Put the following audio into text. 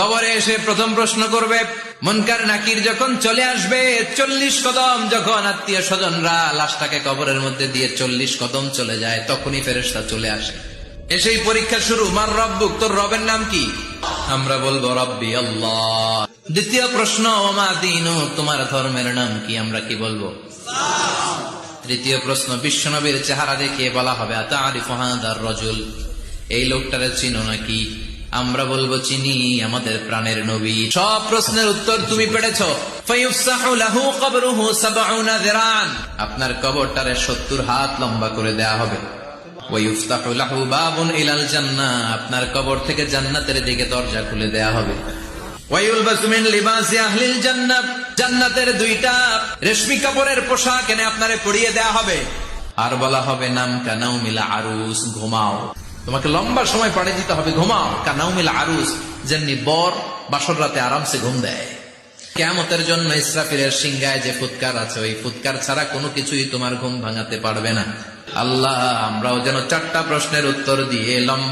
কবরে এসে প্রথম প্রশ্ন করবে। মুনকার নাকির যখন চলে আসবে, 40 কদম যখন আত্মীয় স্বজনরা লাশটাকে কবরের মধ্যে দিয়ে 40 কদম চলে যায়, তখনই ফেরেশতা চলে আসে। এসেই পরীক্ষা শুরু। মার রব্বুক, তোর রবের নাম কি? আমরা বলবো রব্বি আল্লাহ। দ্বিতীয় প্রশ্ন, ওমা দীনু, তোমার ধর্মের নাম কি? আমরা কি বলবো? তৃতীয় প্রশ্ন, বিশ্বনবীর চেহারা দেখে বলা হবে আতারিফু হাদার রাজুল, এই লোকটারে চিনো নাকি? আমরা বলবো চিনি, আমাদের প্রাণের নবী। সব প্রশ্নের উত্তর তুমি পেরেছো। ফায়ুফসাহু লাহু কবরুহু 70 যিরান, আপনার কবরটারে 70 হাত লম্বা করে দেয়া হবে। ওয়ায়ুফতাহু লাহু বাবুন ইলাল জান্নাহ, আপনার কবর থেকে জান্নাতের দিকে দরজা খুলে দেয়া হবে। ওয়ায়ুলবাসু মিন লিবাসি আহলিল জান্নাহ, জান্নাতের 2টা রেশমি কাপড়ের পোশাক এনে আপনারে পরিয়ে দেয়া হবে। আর বলা হবে নাম কানাউমিল আরুস, ঘুমাও। তোমাকে লম্বা সময় পাড়ে দিতে হবে, ঘুমাও। কানাউমিল আরুস, যেমনি বর বাসর রাতে আরামসে ঘুম দেয়। কিয়ামতের জন্য ইসরাফিলের সিংহায় যে ফুৎকার আছে, ওই ফুৎকার ছাড়া কোনো কিছুই তোমার ঘুম ভাঙাতে পারবে না। আল্লাহ, আমরাও যেন 4টা প্রশ্নের উত্তর দিয়ে লম্বা